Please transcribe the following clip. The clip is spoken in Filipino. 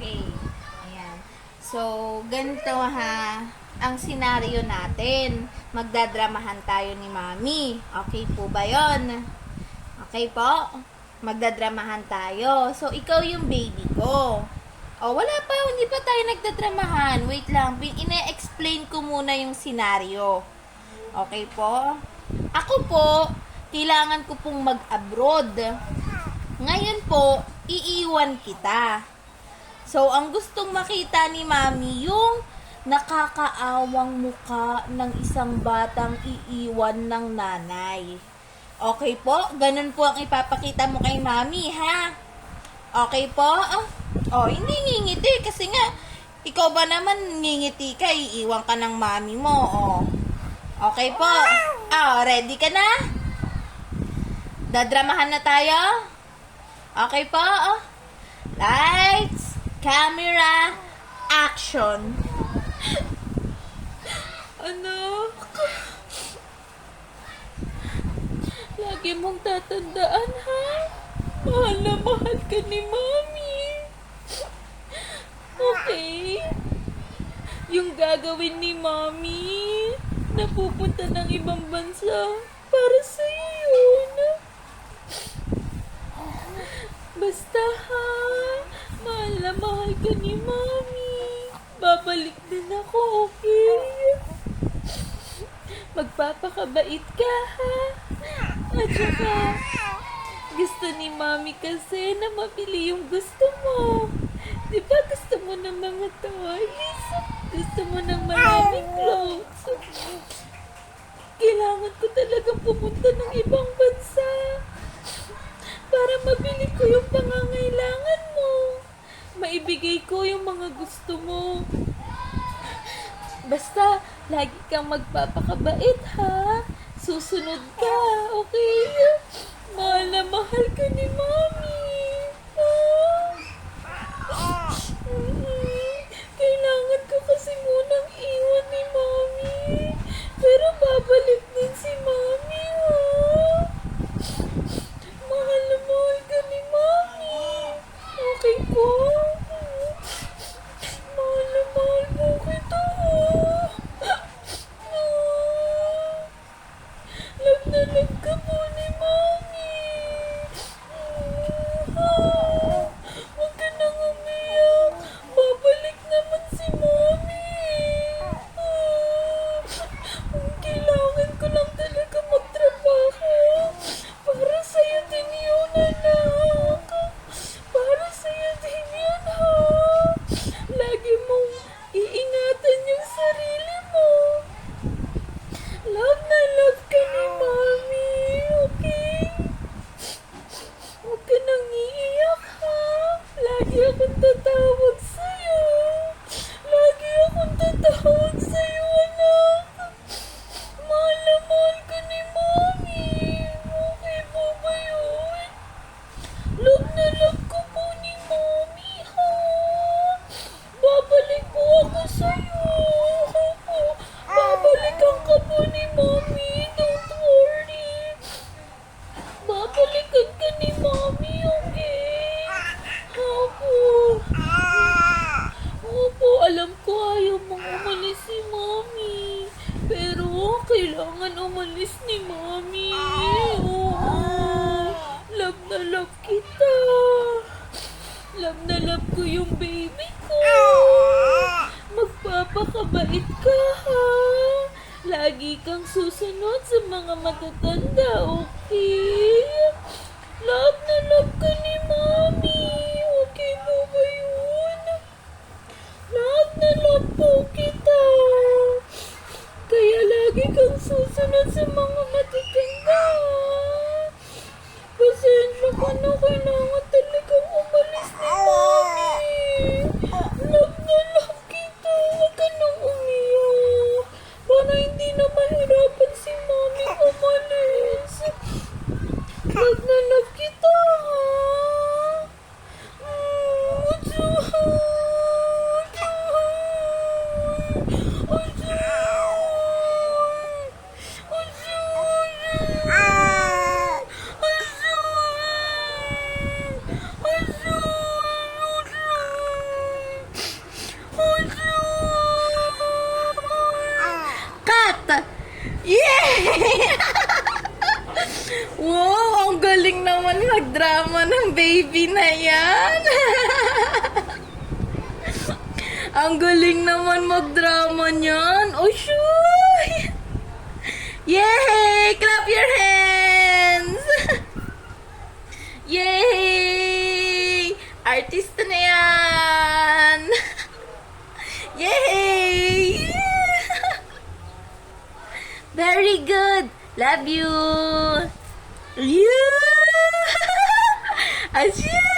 Okay. Ayan. So, ganito ha, ang senaryo natin. Magdadramahan tayo ni Mami. Okay po ba yon? Okay po? Magdadramahan tayo. So, ikaw yung baby ko. O, wala pa. Hindi pa tayo nagdadramahan. Wait lang. Ine-explain ko muna yung senaryo. Okay po? Ako po, kailangan ko pong mag-abroad. Ngayon po, iiwan kita. So, ang gustong makita ni Mami, yung nakakaawang muka ng isang batang iiwan ng nanay. Okay po? Ganun po ang ipapakita mo kay Mami, ha? Okay po? Oh, hindi ngingiti kasi nga, ikaw ba naman ngingiti ka, iiwan ka ng Mami mo, oh. Okay po? Ready ka na? Dadramahan na tayo? Okay po? Lights, camera, action. Anak, lagi mong tatandaan, ha? Mahal na mahal ka ni Mami. Okay? Yung gagawin ni Mami na pupunta ng ibang bansa, para sa'yo yun. Basta ha, mahal na mahal ka ni Mami. Babalik din ako, okay? Magpapakabait ka, ha? At saka, gusto ni Mami kasi na mabili yung gusto mo. Diba gusto mo ng mga toys? Gusto mo ng maraming clothes? Kailangan ko talagang pumunta ng ibang bansa para mabili ko yung pangangailangan mo. Maibigay ko yung mga gusto mo. Basta, lagi kang magpapakabait, ha? Susunod ka, okay? Mahal na mahal ka ni Mami. Kailangan ko kasi munang iwan ni Mami. Pero babalik din si Mami, ha? Mahal na mahal ka ni Mami. Okay po? Mahal na mahal po kita, ha? Love na love ka po ni Mami. Huwag ka nang umiyak. Babalik naman si Mami. Kailangan ko lang talaga magtrabaho. Para sa'yo din yun, anak. Para sa'yo din yun, ha? Lagi mong iingatan yung sarili mo. Love na love ka ni Mami, okay? Huwag ka nang iiyak, ha? Lagi akong tatawag sa'yo. Lagi akong tatawag sa'yo, anak. Mahal na mahal ka ni Mami. Okay po ba yun? Love na love ko po ni Mami, ha? Babalik po ako sa'yo. Opo. Babalikan ka po ni Mami. Don't worry. Babalikan ka ni Mami, okay? Opo. Opo, alam ko ayaw mong umalis si Mami. Pero kailangan umalis ni Mami. Oo. Love na love kita. Love na love ko yung baby ko. Magpapakabait ka, ha? Lagi kang susunod sa mga matatanda, okay? Love na love ka ni Mami. Okay po ba yun? Love na love po kita. Kaya lagi kang susunod sa mga matatanda. Pasensya ka na, kailangan talagang umalis ni Mami. Love na love kita. Huwag ka nang umiyak. Para hindi na mahirapan si Mami umalis. Love na love kita, ha? Yung baby na yan. Ang galing naman magdrama niyan. Oh, shuy! Yay! Clap your hands! Yay! Artista na yan! Yay! Very good! Love you! Yeah! Asya!